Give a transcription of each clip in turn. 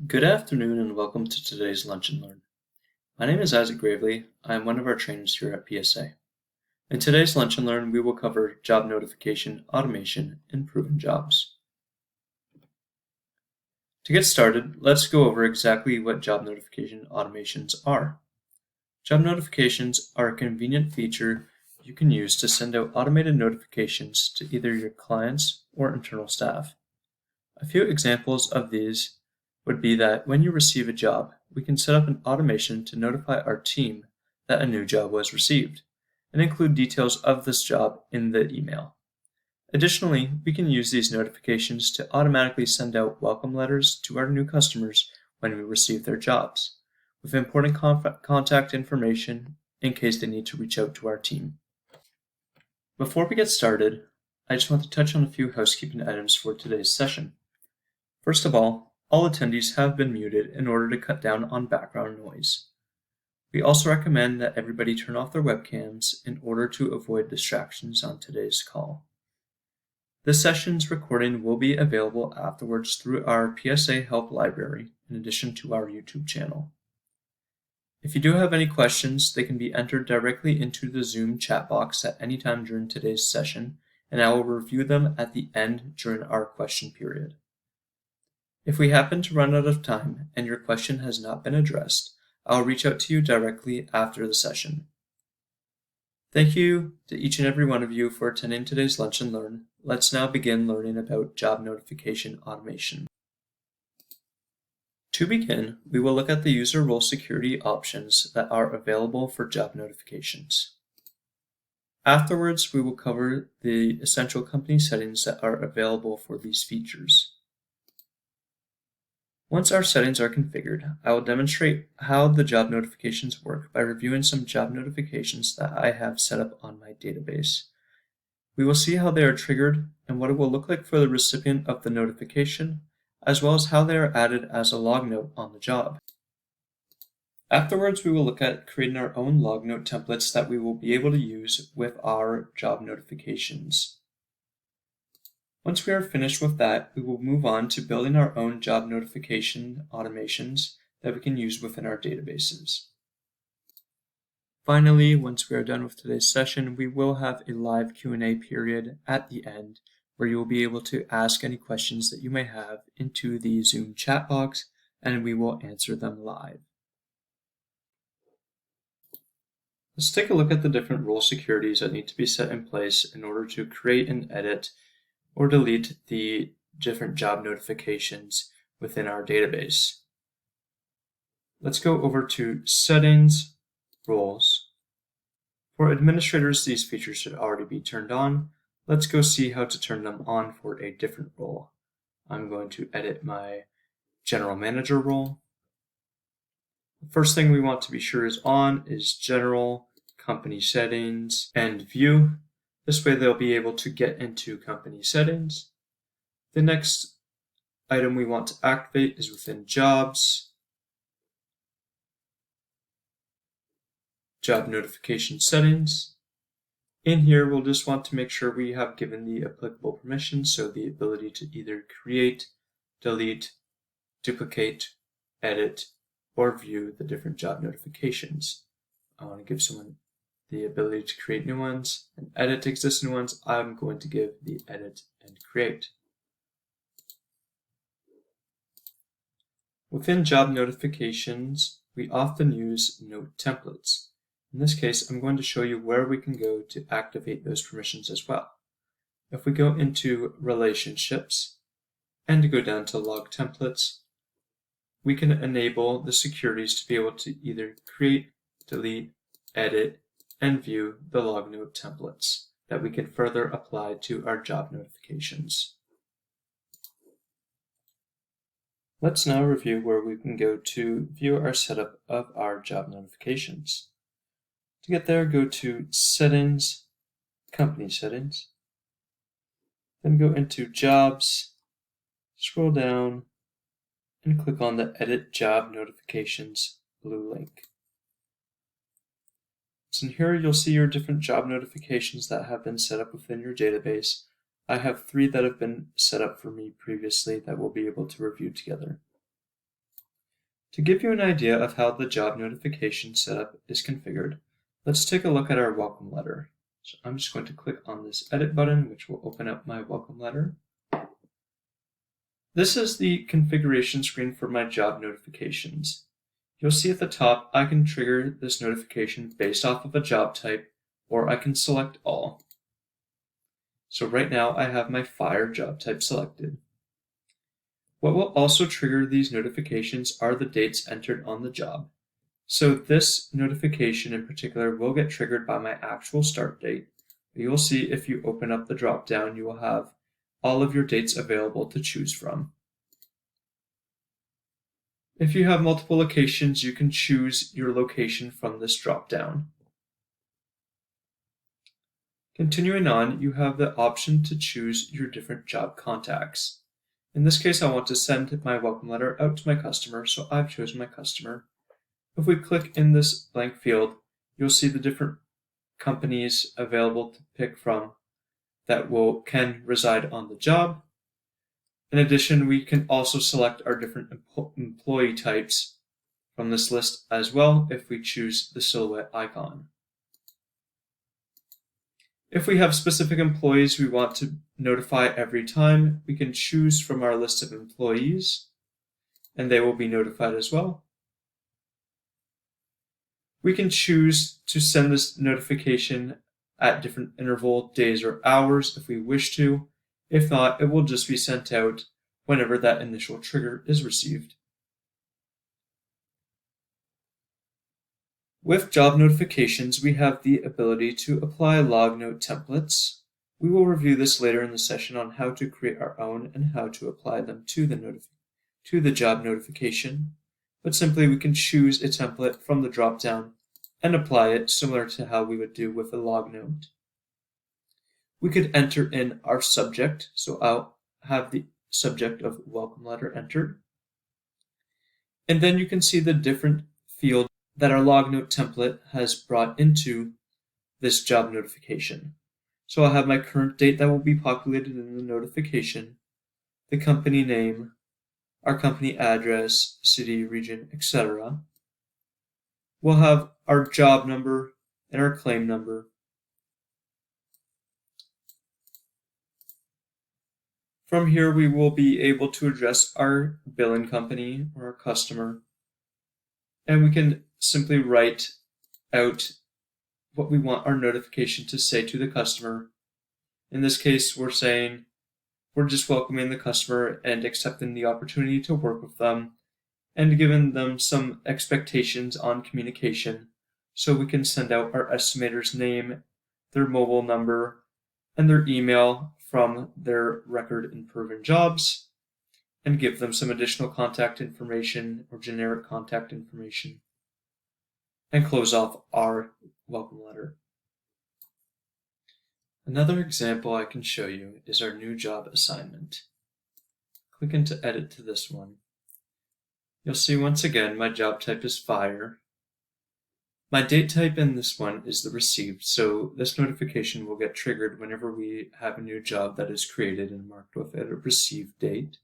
Good afternoon and welcome to today's Lunch and Learn. My name is Isaac Gravely. I am one of our trainers here at PSA. In today's Lunch and Learn, we will cover job notification automation in proven jobs. To get started, let's go over exactly what job notification automations are. Job notifications are a convenient feature you can use to send out automated notifications to either your clients or internal staff. A few examples of these would be that when you receive a job, we can set up an automation to notify our team that a new job was received, and include details of this job in the email. Additionally, we can use these notifications to automatically send out welcome letters to our new customers when we receive their jobs, with important contact information in case they need to reach out to our team. Before we get started, I just want to touch on a few housekeeping items for today's session. First of all attendees have been muted in order to cut down on background noise. We also recommend that everybody turn off their webcams in order to avoid distractions on today's call. This session's recording will be available afterwards through our PSA Help library, in addition to our YouTube channel. If you do have any questions, they can be entered directly into the Zoom chat box at any time during today's session, and I will review them at the end during our question period. If we happen to run out of time and your question has not been addressed, I'll reach out to you directly after the session. Thank you to each and every one of you for attending today's Lunch and Learn. Let's now begin learning about job notification automation. To begin, we will look at the user role security options that are available for job notifications. Afterwards, we will cover the essential company settings that are available for these features. Once our settings are configured, I will demonstrate how the job notifications work by reviewing some job notifications that I have set up on my database. We will see how they are triggered and what it will look like for the recipient of the notification, as well as how they are added as a log note on the job. Afterwards, we will look at creating our own log note templates that we will be able to use with our job notifications. Once we are finished with that, we will move on to building our own job notification automations that we can use within our databases. Finally, once we are done with today's session, we will have a live Q&A period at the end where you will be able to ask any questions that you may have into the Zoom chat box, and we will answer them live. Let's take a look at the different role securities that need to be set in place in order to create and edit or delete the different job notifications within our database. Let's go over to Settings, Roles. For administrators, these features should already be turned on. Let's go see how to turn them on for a different role. I'm going to edit my General Manager role. The first thing we want to be sure is on is General, Company Settings, and View. This way they'll be able to get into company settings. The next item we want to activate is within Jobs, Job Notification Settings. In here, we'll just want to make sure we have given the applicable permissions, so the ability to either create, delete, duplicate, edit, or view the different job notifications. I want to give someone the ability to create new ones and edit existing ones. I'm going to give the edit and create. Within job notifications, we often use note templates. In this case, I'm going to show you where we can go to activate those permissions as well. If we go into Relationships and go down to Log Templates, we can enable the securities to be able to either create, delete, edit, and view the log note templates that we can further apply to our job notifications. Let's now review where we can go to view our setup of our job notifications. To get there, go to Settings, Company Settings, then go into Jobs, scroll down, and click on the Edit Job Notifications blue link. So in here you'll see your different job notifications that have been set up within your database. I have 3 that have been set up for me previously that we'll be able to review together. To give you an idea of how the job notification setup is configured, let's take a look at our welcome letter. So I'm just going to click on this edit button, which will open up my welcome letter. This is the configuration screen for my job notifications. You'll see at the top I can trigger this notification based off of a job type, or I can select all. So right now I have my fire job type selected. What will also trigger these notifications are the dates entered on the job. So this notification in particular will get triggered by my actual start date. You'll see if you open up the drop-down, you will have all of your dates available to choose from. If you have multiple locations, you can choose your location from this drop-down. Continuing on, you have the option to choose your different job contacts. In this case, I want to send my welcome letter out to my customer, so I've chosen my customer. If we click in this blank field, you'll see the different companies available to pick from that can reside on the job. In addition, we can also select our different employee types from this list as well if we choose the silhouette icon. If we have specific employees we want to notify every time, we can choose from our list of employees, and they will be notified as well. We can choose to send this notification at different interval days or hours if we wish to. If not, it will just be sent out whenever that initial trigger is received. With job notifications, we have the ability to apply log note templates. We will review this later in the session on how to create our own and how to apply them to the job notification. But simply we can choose a template from the drop-down and apply it similar to how we would do with a log note. We could enter in our subject, so I'll have the subject of welcome letter entered. And then you can see the different fields that our log note template has brought into this job notification. So I'll have my current date that will be populated in the notification, the company name, our company address, city, region, etc. We'll have our job number and our claim number. From here, we will be able to address our billing company or our customer, and we can simply write out what we want our notification to say to the customer. In this case, we're saying we're just welcoming the customer and accepting the opportunity to work with them and giving them some expectations on communication, so we can send out our estimator's name, their mobile number, and their email from their record in Proven Jobs, and give them some additional contact information or generic contact information, and close off our welcome letter. Another example I can show you is our new job assignment. Click into edit to this one. You'll see once again my job type is fire. My date type in this one is the received, so this notification will get triggered whenever we have a new job that is created and marked with a received date.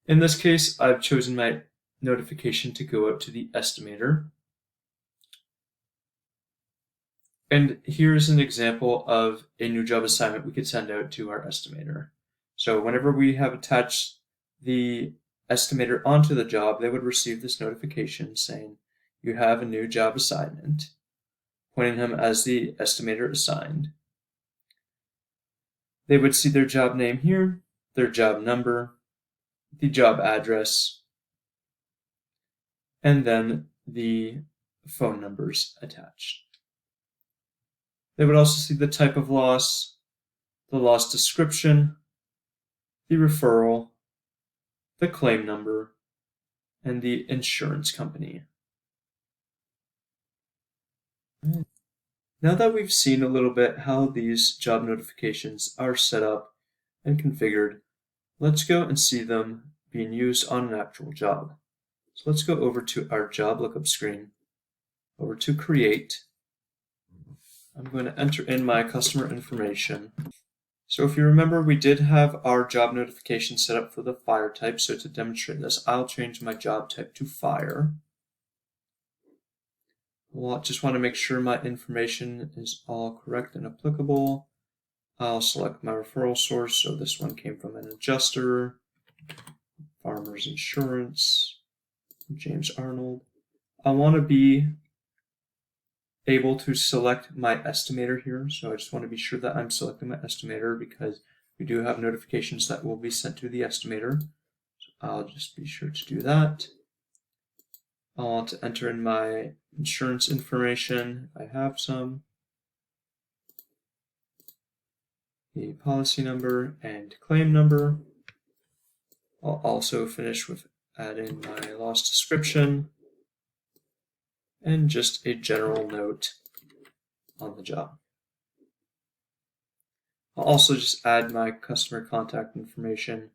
In this case, I've chosen my notification to go out to the estimator. And here's an example of a new job assignment we could send out to our estimator. So whenever we have attached the estimator onto the job, they would receive this notification saying, "You have a new job assignment," pointing him as the estimator assigned. They would see their job name here, their job number, the job address, and then the phone numbers attached. They would also see the type of loss, the loss description, the referral, the claim number, and the insurance company. Now that we've seen a little bit how these job notifications are set up and configured, let's go and see them being used on an actual job. So let's go over to our job lookup screen, over to create. I'm going to enter in my customer information. So if you remember, we did have our job notification set up for the fire type. So to demonstrate this, I'll change my job type to fire. Well, I just want to make sure my information is all correct and applicable. I'll select my referral source. So this one came from an adjuster, Farmers Insurance, James Arnold. I want to be able to select my estimator here. So I just want to be sure that I'm selecting my estimator because we do have notifications that will be sent to the estimator. So I'll just be sure to do that. I want to enter in my insurance information if I have some, the policy number and claim number. I'll also finish with adding my loss description and just a general note on the job. I'll also just add my customer contact information.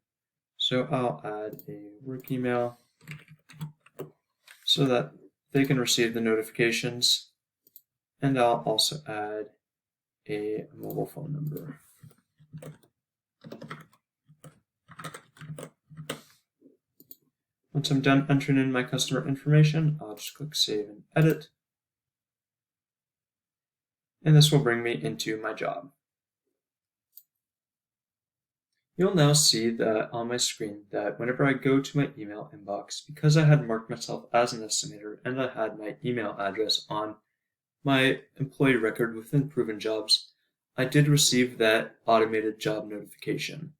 So I'll add a work email so that they can receive the notifications. And I'll also add a mobile phone number. Once I'm done entering in my customer information, I'll just click Save and Edit. And this will bring me into my job. You'll now see that on my screen that whenever I go to my email inbox, because I had marked myself as an estimator and I had my email address on my employee record within Proven Jobs, I did receive that automated job notification.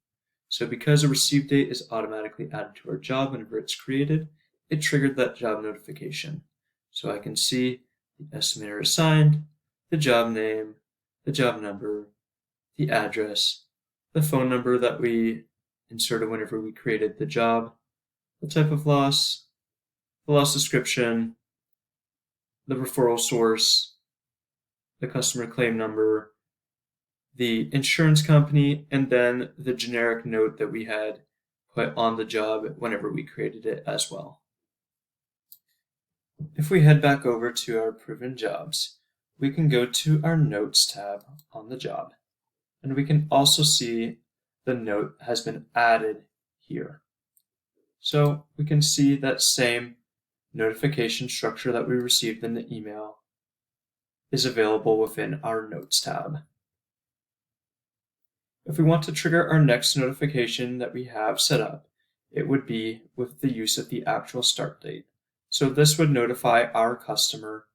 So because a receive date is automatically added to our job whenever it's created, it triggered that job notification. So I can see the estimator assigned, the job name, the job number, the address, the phone number that we inserted whenever we created the job, the type of loss, the loss description, the referral source, the customer claim number, the insurance company, and then the generic note that we had put on the job whenever we created it as well. If we head back over to our Proven Jobs, we can go to our Notes tab on the job, and we can also see the note has been added here. So we can see that same notification structure that we received in the email is available within our Notes tab. If we want to trigger our next notification that we have set up, it would be with the use of the actual start date. So this would notify our customer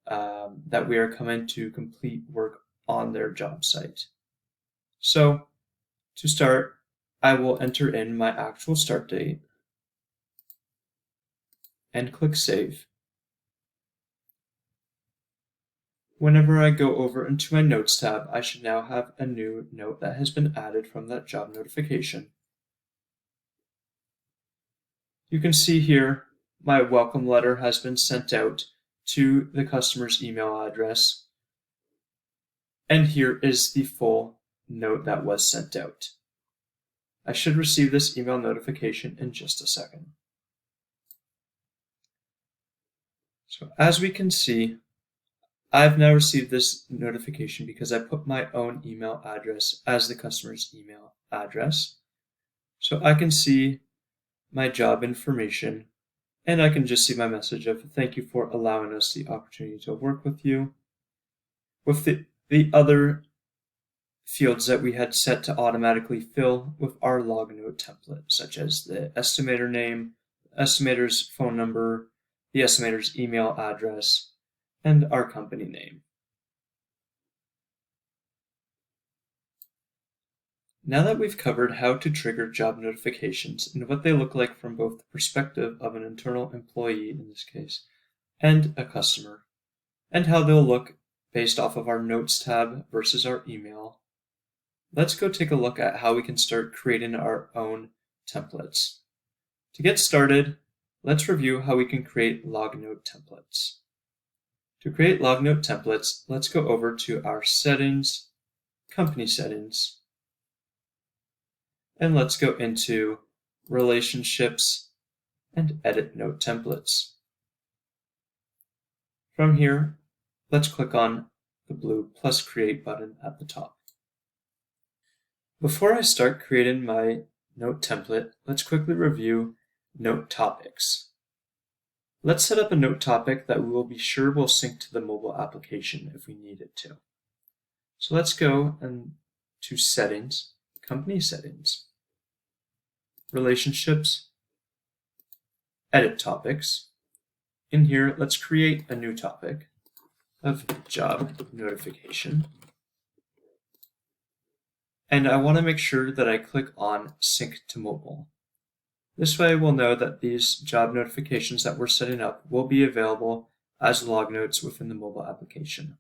that we are coming to complete work on their job site. So to start, I will enter in my actual start date and click Save. Whenever I go over into my Notes tab, I should now have a new note that has been added from that job notification. You can see here my welcome letter has been sent out to the customer's email address, and here is the full note that was sent out. I should receive this email notification in just a second. So as we can see, I've now received this notification because I put my own email address as the customer's email address. So I can see my job information, and I can just see my message of thank you for allowing us the opportunity to work with you. With the other fields that we had set to automatically fill with our log note template, such as the estimator name, the estimator's phone number, the estimator's email address, and our company name. Now that we've covered how to trigger job notifications and what they look like from both the perspective of an internal employee in this case, and a customer, and how they'll look based off of our Notes tab versus our email, let's go take a look at how we can start creating our own templates. To get started, let's review how we can create log note templates. To create log note templates, let's go over to our Settings, Company Settings, and let's go into Relationships and Edit Note Templates. From here, let's click on the blue +Create button at the top. Before I start creating my note template, let's quickly review note topics. Let's set up a note topic that we will be sure will sync to the mobile application if we need it to. So let's go to Settings, Company Settings, Relationships, Edit Topics. In here, let's create a new topic of job notification. And I want to make sure that I click on Sync to Mobile. This way we'll know that these job notifications that we're setting up will be available as log notes within the mobile application.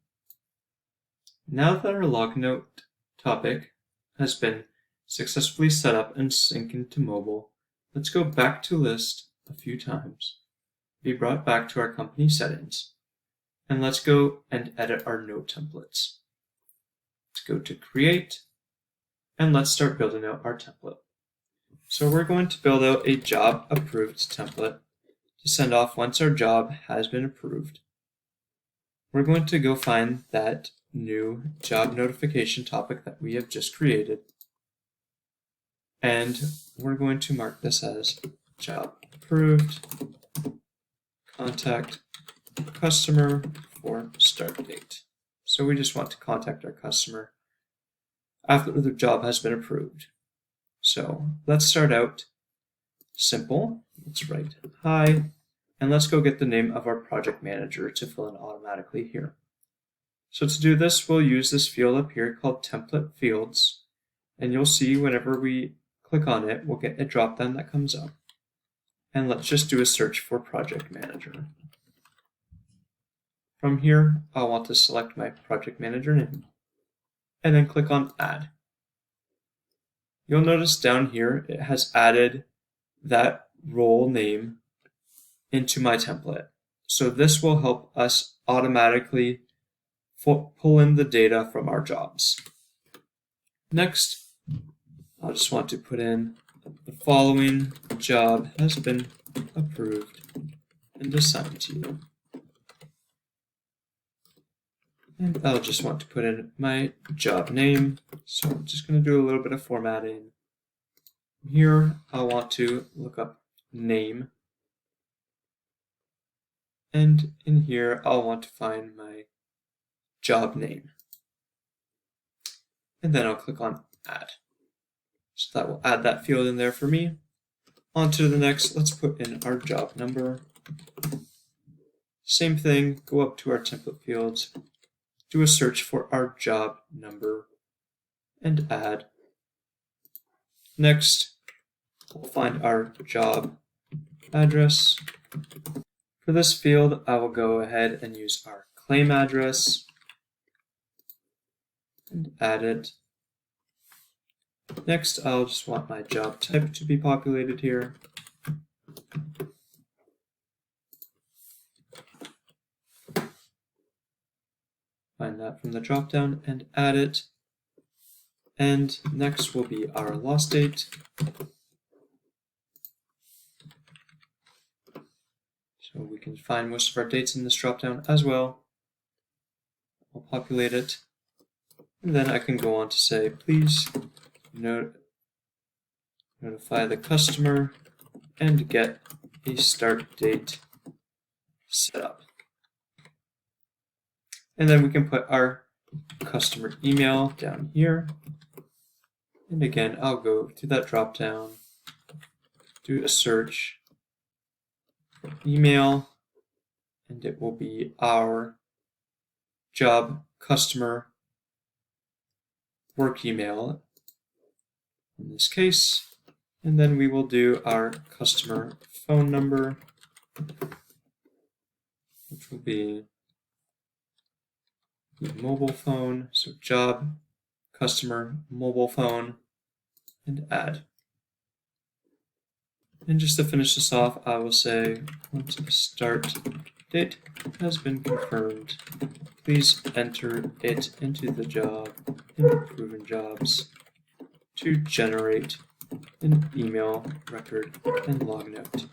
Now that our log note topic has been successfully set up and synced to mobile, let's go back to list a few times, be brought back to our company settings, and let's go and edit our note templates. Let's go to Create, and let's start building out our template. So we're going to build out a job approved template to send off once our job has been approved. We're going to go find that new job notification topic that we have just created, and we're going to mark this as job approved, contact customer for start date. So we just want to contact our customer after the job has been approved. So let's start out simple. Let's write hi, and let's go get the name of our project manager to fill in automatically here. So to do this, we'll use this field up here called Template Fields, and you'll see whenever we click on it, we'll get a drop down that comes up. And let's just do a search for project manager. From here, I'll want to select my project manager name, and then click on Add. You'll notice down here it has added that role name into my template. So this will help us automatically pull in the data from our jobs. Next, I'll just want to put in the following job has been approved and assigned to you. And I'll just want to put in my job name. So I'm just going to do a little bit of formatting. Here, I'll want to look up name. And in here, I'll want to find my job name. And then I'll click on Add. So that will add that field in there for me. On to the next, let's put in our job number. Same thing, go up to our template fields, do a search for our job number, and add. Next, we'll find our job address. For this field, I will go ahead and use our claim address and add it. Next, I'll just want my job type to be populated here. Find that from the dropdown and add it. And next will be our lost date. So we can find most of our dates in this dropdown as well. I'll populate it. And then I can go on to say, please notify the customer and get a start date set up. And then we can put our customer email down here. And again, I'll go to that drop down, do a search for email, and it will be our job customer work email in this case. And then we will do our customer phone number, which will be the mobile phone, so job, customer, mobile phone, and add. And just to finish this off, I will say, once the start date has been confirmed, please enter it into the job in proven jobs to generate an email record and log note.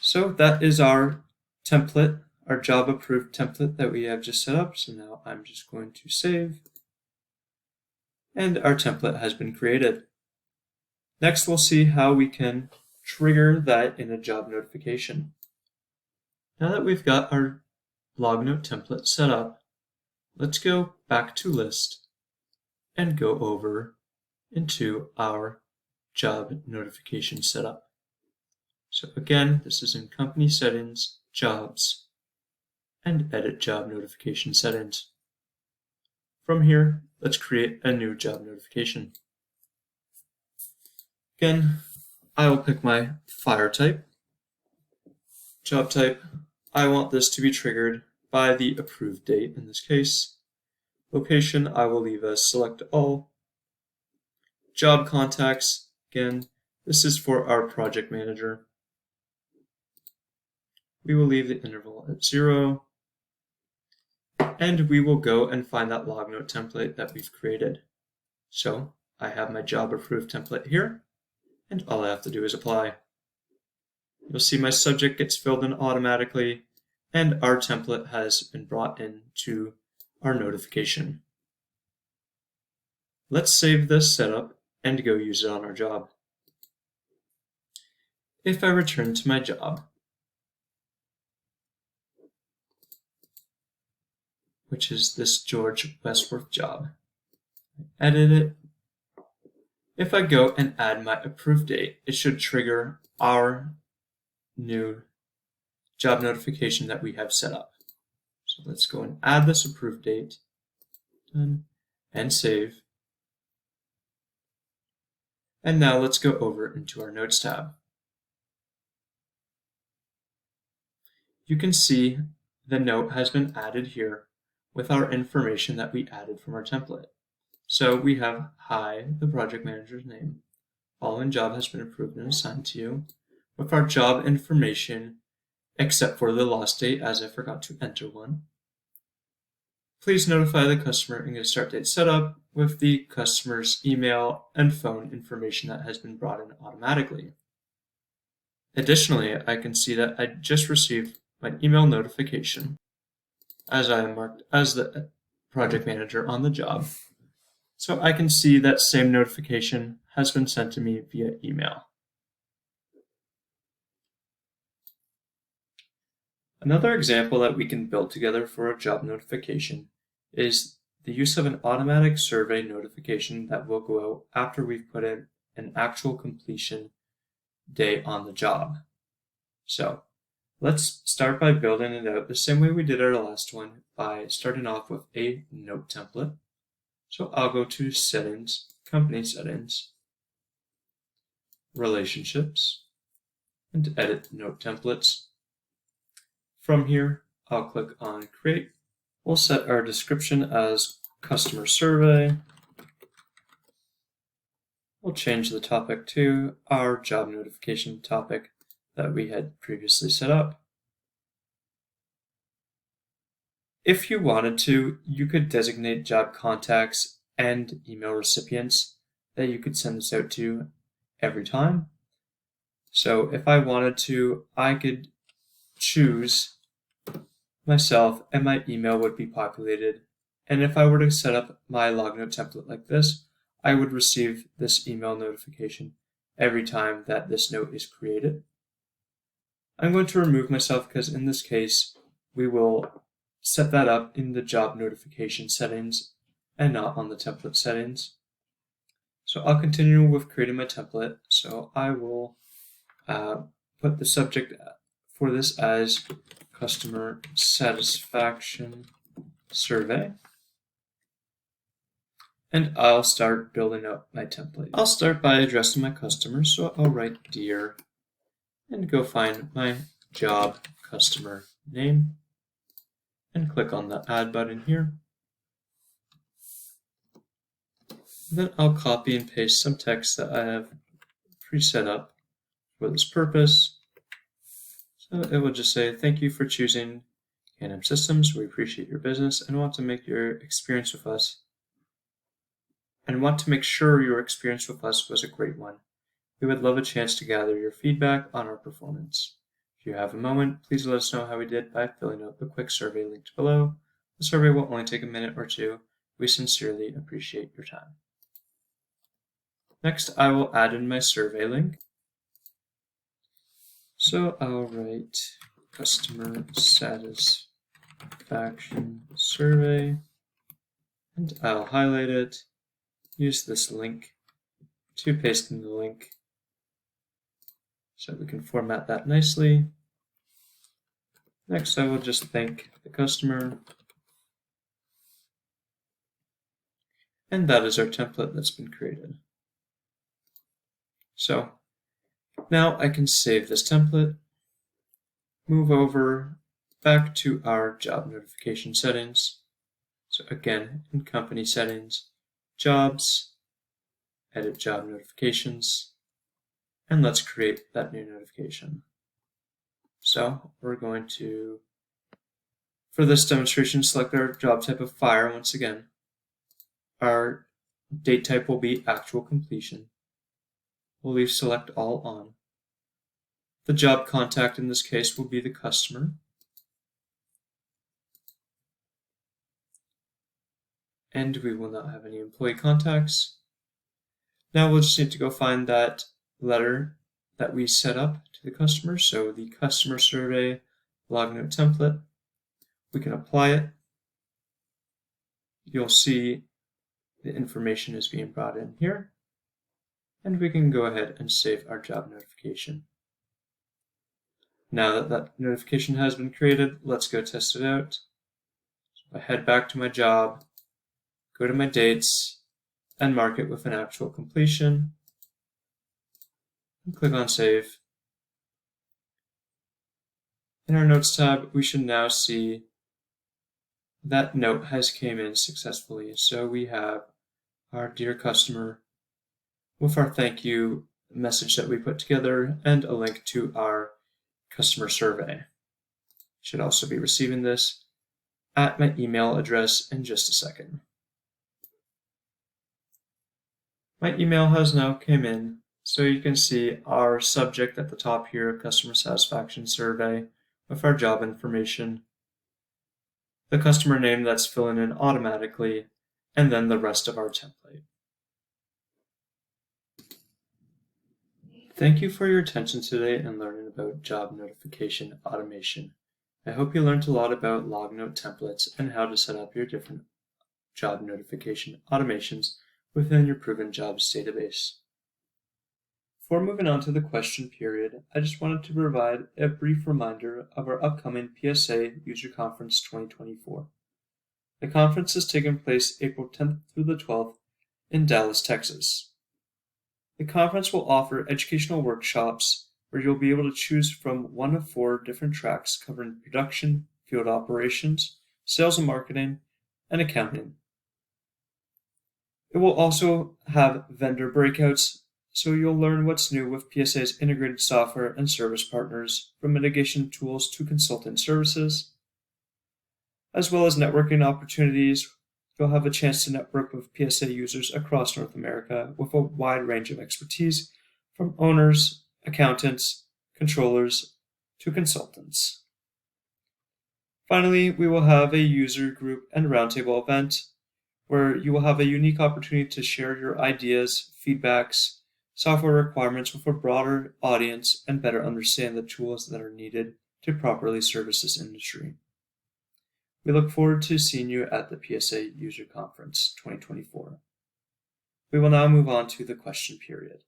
So that is our template, our job approved template that we have just set up. So now I'm just going to save And our template has been created. Next, we'll see how we can trigger that in a job notification. Now that we've got our blog note template set up, let's go back to list and go over into our job notification setup. So again, this is in company settings, jobs, and edit job notification settings. From here, let's create a new job notification. Again, I will pick my file type, job type. I want this to be triggered by the approved date in this case. Location, I will leave as select all. Job contacts, again, this is for our project manager. We will leave the interval at 0. And we will go and find that log note template that we've created. So I have my job approved template here, and all I have to do is apply. You'll see my subject gets filled in automatically, and our template has been brought into our notification. Let's save this setup and go use it on our job. If I return to my job, which is this George Westworth job, edit it. If I go and add my approved date, it should trigger our new job notification that we have set up. So let's go and add this approved date, done, and save. And now let's go over into our Notes tab. You can see the note has been added here with our information that we added from our template. So we have, hi, the project manager's name. Following job has been approved and assigned to you, with our job information, except for the lost date, as I forgot to enter one. Please notify the customer and get a start date set up with the customer's email and phone information that has been brought in automatically. Additionally, I can see that I just received my email notification as I am marked as the project manager on the job. So I can see that same notification has been sent to me via email. Another example that we can build together for a job notification is the use of an automatic survey notification that will go out after we've put in an actual completion day on the job. So let's start by building it out the same way we did our last one, by starting off with a note template. So I'll go to Settings, Company Settings, Relationships, and Edit Note Templates. From here, I'll click on Create. We'll set our description as Customer Survey. We'll change the topic to our job notification topic that we had previously set up. If you wanted to, you could designate job contacts and email recipients that you could send this out to every time. So if I wanted to, I could choose myself and my email would be populated. And if I were to set up my log note template like this, I would receive this email notification every time that this note is created. I'm going to remove myself because in this case, we will set that up in the job notification settings and not on the template settings. So I'll continue with creating my template. So I will put the subject for this as Customer Satisfaction Survey. And I'll start building up my template. I'll start by addressing my customers. So I'll write Dear and go find my job customer name and click on the Add button here. Then I'll copy and paste some text that I have pre-set up for this purpose. So it will just say, thank you for choosing Can-Am Systems. We appreciate your business and want to make your experience with us and want to make sure your experience with us was a great one. We would love a chance to gather your feedback on our performance. If you have a moment, please let us know how we did by filling out the quick survey linked below. The survey will only take a minute or two. We sincerely appreciate your time. Next, I will add in my survey link. So I'll write customer satisfaction survey, and I'll highlight it, use this link to paste in the link so we can format that nicely. Next, I will just thank the customer. And that is our template that's been created. So now I can save this template, move over back to our job notification settings. So again, in company settings, jobs, edit job notifications, and let's create that new notification. So we're going to, for this demonstration, select our job type of fire once again. Our date type will be actual completion. We'll leave select all on. The job contact in this case will be the customer. And we will not have any employee contacts. Now we'll just need to go find that letter that we set up to the customer. So the customer survey log note template. We can apply it. You'll see the information is being brought in here. And we can go ahead and save our job notification. Now that that notification has been created, let's go test it out. So I head back to my job, go to my dates, and mark it with an actual completion. And click on Save. In our Notes tab, we should now see that note has came in successfully. So we have our dear customer with our thank you message that we put together and a link to our customer survey. Should also be receiving this at my email address in just a second. My email has now come in, so you can see our subject at the top here, customer satisfaction survey, with our job information, the customer name that's filling in automatically, and then the rest of our template. Thank you for your attention today and learning about job notification automation. I hope you learned a lot about log note templates and how to set up your different job notification automations within your proven jobs database. Before moving on to the question period, I just wanted to provide a brief reminder of our upcoming PSA User Conference 2024. The conference is taking place April 10th through the 12th in Dallas, Texas. The conference will offer educational workshops where you'll be able to choose from one of 4 different tracks covering production, field operations, sales and marketing, and accounting. It will also have vendor breakouts, so you'll learn what's new with PSA's integrated software and service partners, from mitigation tools to consultant services, as well as networking opportunities. You'll have a chance to network with PSA users across North America with a wide range of expertise, from owners, accountants, controllers, to consultants. Finally, we will have a user group and roundtable event where you will have a unique opportunity to share your ideas, feedbacks, software requirements with a broader audience and better understand the tools that are needed to properly service this industry. We look forward to seeing you at the PSA User Conference 2024. We will now move on to the question period.